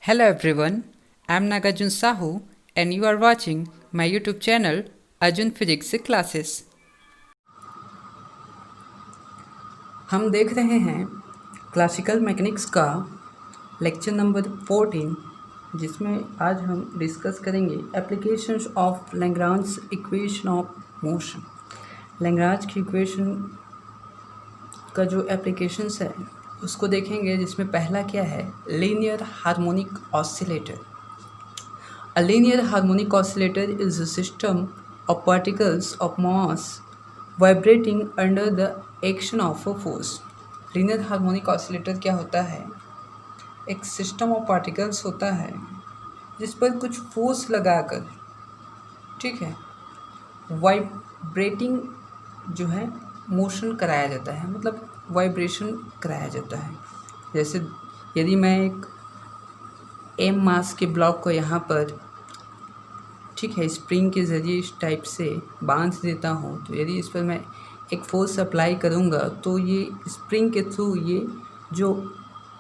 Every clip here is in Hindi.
Hello everyone, I am Nagarjun Sahu and you are watching my YouTube channel Arjun Physics Classes। हम देख रहे हैं क्लासिकल मैकेनिक्स का लेक्चर नंबर 14, जिसमें आज हम डिस्कस करेंगे applications of Lagrange equation of motion. Lagrange की इक्वेशन का जो एप्लीकेशंस है उसको देखेंगे, जिसमें पहला क्या है, linear harmonic oscillator. A linear harmonic oscillator is a system of particles of mass vibrating under the action of a force. Linear harmonic oscillator क्या होता है? एक सिस्टम ऑफ पार्टिकल्स होता है जिस पर कुछ फोर्स लगाकर, ठीक है, वाइब्रेटिंग जो है मोशन कराया जाता है, मतलब वाइब्रेशन कराया जाता है। जैसे यदि मैं एक एम मास के ब्लॉक को यहाँ पर, ठीक है, स्प्रिंग के ज़रिए इस टाइप से बांध देता हूँ, तो यदि इस पर मैं एक फोर्स अप्लाई करूँगा तो ये स्प्रिंग के थ्रू ये जो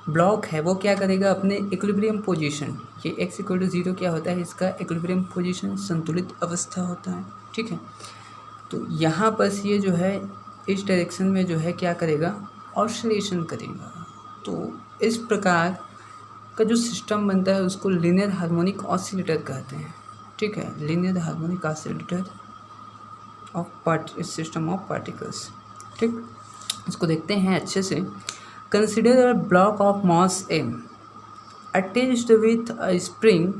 ब्लॉक है वो क्या करेगा, अपने इक्विलिब्रियम पोजीशन, ये x=0 क्या होता है, इसका इक्विलिब्रियम पोजीशन संतुलित अवस्था होता है, ठीक है। तो यहाँ पर ये जो है इस डायरेक्शन में जो है क्या करेगा, ऑसिलेशन करेगा। तो इस प्रकार का जो सिस्टम बनता है उसको लीनियर हार्मोनिक ऑसिलेटर कहते हैं, ठीक है। Linear harmonic oscillator of system of particles, ठीक। इसको देखते हैं अच्छे से। Consider a block of mass m attached with a spring.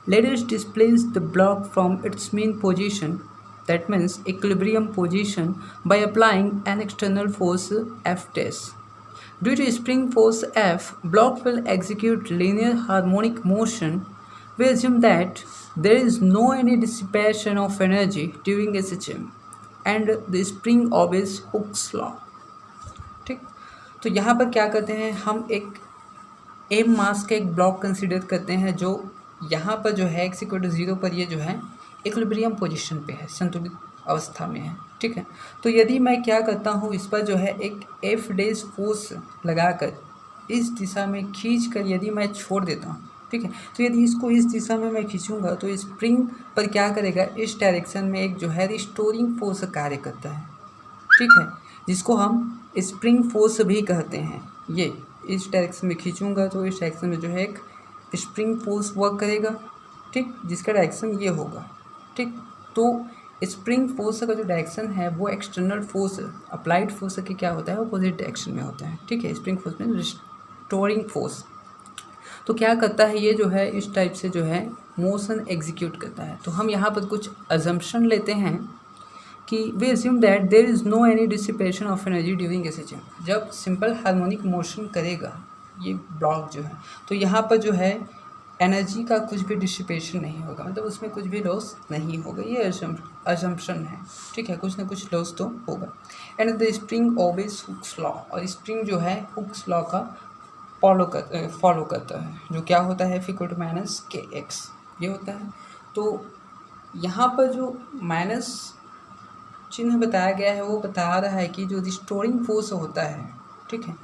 Let us displace the block from its mean position, that means equilibrium position, by applying an external force F dash. Due to spring force F, block will execute linear harmonic motion. We assume that there is no any dissipation of energy during SHM and the spring obeys Hooke's law, ठीक। तो यहाँ पर क्या करते हैं, हम एक एम मास का एक ब्लॉक कंसिडर करते हैं जो यहाँ पर जो है x=0 पर ये जो है इक्विलिब्रियम पोजीशन पे है, संतुलित अवस्था में है, ठीक है। तो यदि मैं क्या करता हूँ, इस पर जो है एक एफ डेज फोर्स लगाकर इस दिशा में खींच कर यदि मैं छोड़ देता हूँ, ठीक है, तो यदि इसको इस दिशा में मैं खींचूँगा तो स्प्रिंग पर क्या करेगा, इस डायरेक्शन में एक जो है रिस्टोरिंग फोर्स कार्य करता है, ठीक है, जिसको हम स्प्रिंग फोर्स भी कहते हैं। ये इस डायरेक्शन में खींचूंगा तो इस डायरेक्शन में जो है एक स्प्रिंग फोर्स वर्क करेगा, ठीक, जिसका डायरेक्शन ये होगा, ठीक। तो स्प्रिंग फोर्स का जो डायरेक्शन है वो एक्सटर्नल फोर्स, अप्लाइड फोर्स के क्या होता है, अपोजिट डायरेक्शन में होता है, ठीक है। स्प्रिंग फोर्स में रिस्टोरिंग फोर्स। तो क्या करता है, ये जो है इस टाइप से जो है मोशन एग्जीक्यूट करता है। तो हम यहाँ पर कुछ अजम्पशन लेते हैं कि we assume that there is no any dissipation of energy during SHM। जब सिंपल हार्मोनिक मोशन करेगा ये ब्लॉक जो है, तो यहाँ पर जो है एनर्जी का कुछ भी डिसिपेशन नहीं होगा, मतलब उसमें कुछ भी लॉस नहीं होगा। ये अजम्पशन है, ठीक है, कुछ ना कुछ लॉस तो होगा। And the spring obeys Hooke's law, और स्प्रिंग जो है हुक्स लॉ का फॉलो करता है, जो क्या होता है, F=-kx ये होता है। तो यहाँ पर जो माइनस चिन्ह बताया गया है वो बता रहा है कि जो रिस्टोरिंग फोर्स होता है, ठीक है,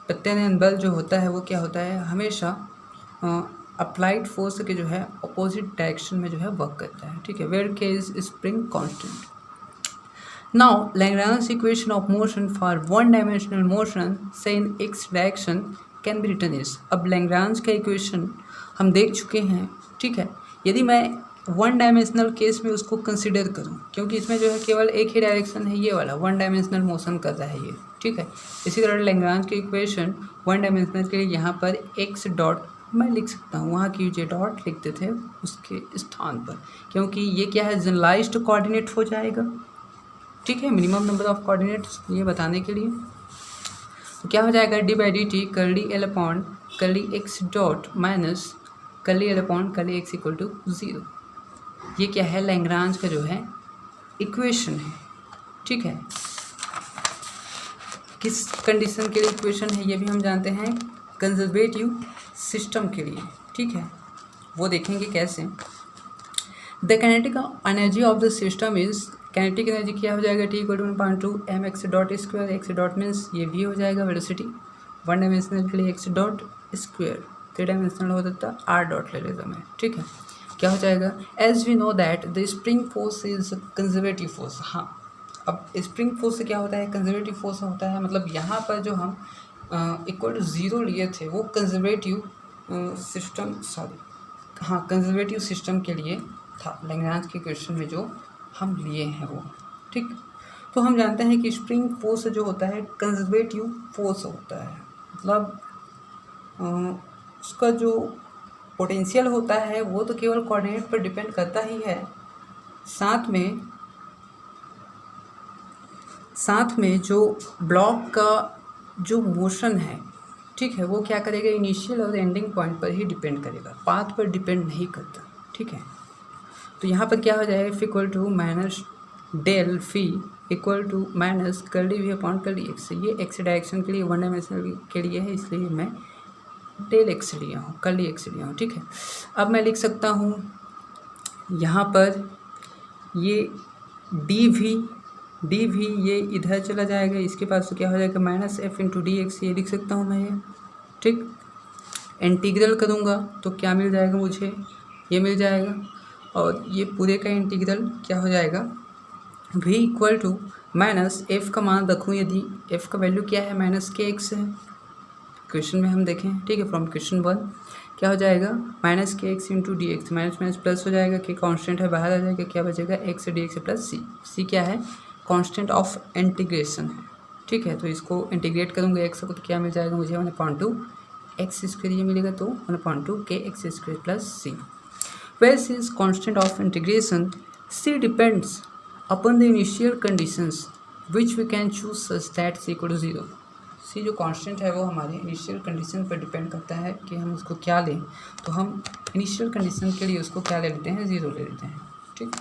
प्रत्यानयन बल जो होता है वो क्या होता है, हमेशा अप्लाइड फोर्स के जो है अपोजिट डायरेक्शन में जो है वर्क करता है, ठीक है। Where k is spring constant. Now Lagrange equation of motion for one dimensional motion say in x direction can be written is. अब लैग्रांज का इक्वेशन हम देख चुके हैं, ठीक है। यदि मैं वन डायमेंशनल केस में उसको कंसिडर करूं, क्योंकि इसमें जो है केवल एक ही डायरेक्शन है, ये वाला वन डायमेंशनल मोशन कर रहा है ये, ठीक है। इसी तरह लैग्रांज की इक्वेशन वन डायमेंशनल के लिए यहाँ पर एक्स डॉट मैं लिख सकता हूँ, वहाँ की जो डॉट लिखते थे उसके स्थान पर, क्योंकि ये क्या है, जनरलाइज्ड कोऑर्डिनेट हो जाएगा, ठीक है, मिनिमम नंबर ऑफ कोऑर्डिनेट्स ये बताने के लिए। तो क्या हो जाएगा, d/dt curly L upon curly x dot minus curly L upon curly x=0। ये क्या है, लैग्रांज का जो है इक्वेशन है, ठीक है। किस कंडीशन के लिए इक्वेशन है ये भी हम जानते हैं, कंजर्वेटिव सिस्टम के लिए, ठीक है, वो देखेंगे कैसे। The kinetic energy of the system is, kinetic energy क्या हो जाएगा, T=1/2 mx dot square, x dot means ये भी हो जाएगा वेलोसिटी वन डायमेंशनल के लिए x डॉट स्क्वायर, 3 डायमेंशनल हो सकता आर डॉट ले लेता मैं, ठीक है। क्या हो जाएगा, as we know that the spring force is conservative force. हाँ, अब स्प्रिंग फोर्स से क्या होता है, कंजर्वेटिव फोर्स होता है, मतलब यहाँ पर जो हम इक्वल टू 0 लिए थे वो कंजर्वेटिव सिस्टम, सॉरी हाँ कंजर्वेटिव सिस्टम के लिए था, लैग्रांज के क्वेश्चन में जो हम लिए हैं वो, ठीक। तो हम जानते हैं कि स्प्रिंग फोर्स जो होता है कंजर्वेटिव फोर्स होता है, मतलब उसका जो पोटेंशियल होता है वो तो केवल कोऑर्डिनेट पर डिपेंड करता ही है, साथ में जो ब्लॉक का जो मोशन है, ठीक है, वो क्या करेगा, इनिशियल और एंडिंग पॉइंट पर ही डिपेंड करेगा, पाथ पर डिपेंड नहीं करता, ठीक है। तो यहाँ पर क्या हो जाएगा, F equal to minus del phi equal to minus curly V upon curly X. ये एक्स डायरेक्शन के लिए, 1 डायमेंशन के लिए है, इसलिए मैं डेल एक्स लिया हूँ, कर्ली एक्स लिया हूँ, ठीक है। अब मैं लिख सकता हूँ यहाँ पर ये डी भी ये इधर चला जाएगा, इसके पास तो क्या हो जाएगा minus F into D x, ये लिख सकता हूँ मैं ये, ठीक। इंटीग्रल करूँगा तो क्या मिल जाएगा मुझे, ये मिल जाएगा, और ये पूरे का इंटीग्रल क्या हो जाएगा, v equal to minus F का मान रखूँ, यदि एफ़ का वैल्यू क्या है माइनस के एक्स है, क्वेश्चन में हम देखें, ठीक है, फ्रॉम क्वेश्चन 1 क्या हो जाएगा minus K x into D x, minus minus plus हो जाएगा, के कांस्टेंट है बाहर आ जाएगा, क्या बचेगा एक्स डी एक्स प्लस सी क्या है कांस्टेंट ऑफ इंटीग्रेशन है, ठीक है। तो इसको इंटीग्रेट करूँगा एक्स को तो क्या मिल जाएगा मुझे 1/2 एक्स स्क्वायर, ये मिलेगा तो 1/2 के X square plus C. Where C is constant of integration, C depends upon the initial conditions which we can choose such that C equal to 0। C जो कांस्टेंट है वो हमारे इनिशियल कंडीशन पर डिपेंड करता है कि हम उसको क्या लें, तो हम इनिशियल कंडीशन के लिए उसको क्या ले लेते हैं, 0 ले लेते हैं, ठीक।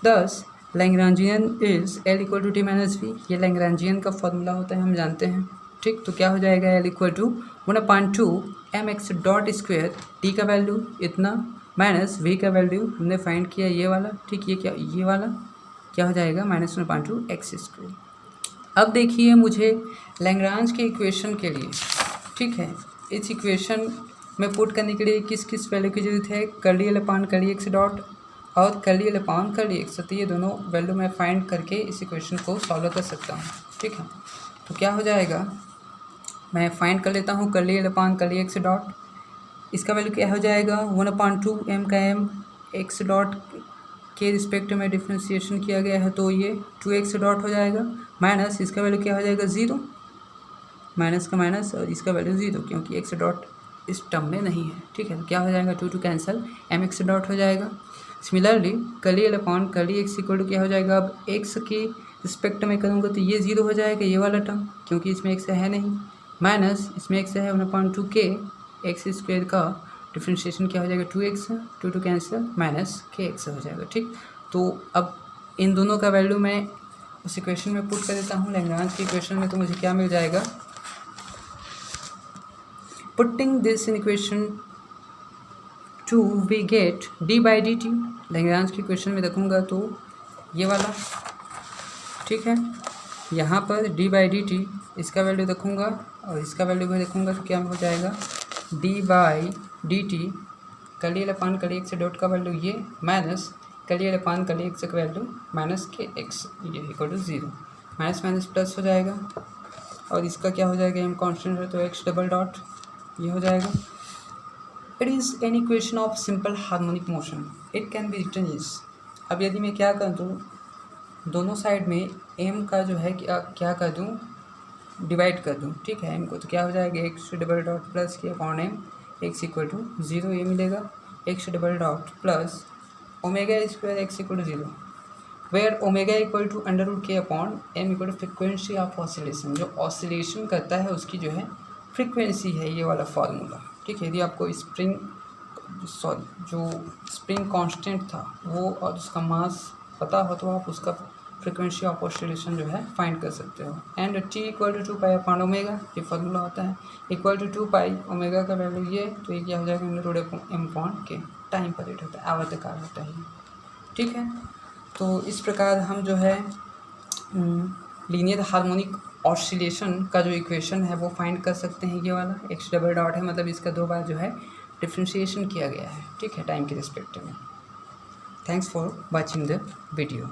Thus Lagrangian is L equal to T minus V, ये लैग्रांजियन का फॉर्मूला होता है, हम जानते हैं, ठीक। तो क्या हो जाएगा L equal to 1/2 M X dot square, T का वैल्यू इतना माइनस वी का वैल्यू हमने फाइंड किया ये वाला, ठीक। ये क्या, ये वाला क्या हो जाएगा माइनस 1/2 एक्स स्क्वायर। अब देखिए मुझे लैग्रांज के इक्वेशन के लिए, ठीक है, इस इक्वेशन में पुट करने के लिए किस किस वैल्यू की जरूरत है, curly L upon curly X dot और curly L upon curly x, तो ये दोनों वैल्यू मैं फाइंड करके इस इक्वेशन को सॉल्व कर सकता हूँ, ठीक है। तो क्या हो जाएगा, मैं फाइंड कर लेता हूँ curly L upon curly X dot, इसका वैल्यू क्या हो जाएगा 1/2 एम का एम एक्स डॉट के रिस्पेक्ट में डिफ्रेंशिएशन किया गया है तो ये 2x डॉट हो जाएगा, माइनस इसका वैल्यू क्या हो जाएगा 0, माइनस का माइनस और इसका वैल्यू 0 क्योंकि x डॉट इस टर्म में नहीं है, ठीक है। तो क्या हो जाएगा 2 कैंसिल एम एक्स डॉट हो जाएगा। Similarly curly L upon curly X equal to क्या हो जाएगा, अब x के रिस्पेक्ट में करूँगा तो ये 0 हो जाएगा ये वाला टर्म क्योंकि इसमें x है नहीं, माइनस इसमें x है 1/2 के एक्स स्क्वायर का डिफ्रेंशिएशन क्या हो जाएगा 2x, 2 cancel minus K x हो जाएगा, ठीक। तो अब इन दोनों का वैल्यू मैं उस इक्वेशन में पुट कर देता हूँ लैग्रांज की इक्वेशन में, तो मुझे क्या मिल जाएगा, putting this in equation 2 we get d/dt, Lagrange की इक्वेशन में रखूँगा तो ये वाला, ठीक है। यहाँ पर d/dt इसका वैल्यू रखूँगा और इसका वैल्यू भी रखूँगा तो क्या हो जाएगा d/dt curly L upon curly X dot का वैल्यू ये minus curly L upon curly X का वैल्यू माइनस के एक्स, ये equal to 0, minus minus plus हो जाएगा और इसका क्या हो जाएगा एम कांस्टेंट है तो एक्स डबल डॉट ये हो जाएगा। It is an equation of simple harmonic motion, it can be written is. अब यदि मैं क्या कर दूँ, दोनों साइड में एम का जो है क्या कर दूँ, डिवाइड कर दूँ, ठीक है, एम को, तो क्या हो जाएगा x double dot plus k upon m x equal to 0, ये मिलेगा x double dot plus omega square x equal to 0 where omega equal to under root k upon m equal to frequency of oscillation, जो ऑसिलेशन करता है उसकी जो है फ्रिक्वेंसी है ये वाला फार्मूला, ठीक है। यदि आपको जो स्प्रिंग कांस्टेंट था वो और उसका मास पता हो तो आप उसका फ्रिक्वेंसी ऑफ ऑसिलेशन जो है फाइंड कर सकते हो। And T equal to 2 pi upon omega, ये फार्मूला होता है, इक्वल टू 2 पाई ओमेगा का वैल्यू ये, तो ये क्या हो जाएगा under root M upon K, time पर रेट होता है, आवर्तकाल होता है, ठीक है। तो इस प्रकार हम जो है लीनियर हार्मोनिक ऑसिलेशन का जो इक्वेशन है वो फाइंड कर सकते हैं। ये वाला x डबल डॉट है, मतलब इसका 2 बार जो है डिफ्रेंशिएशन किया गया है, ठीक है, टाइम के रिस्पेक्ट में। Thanks for watching the video.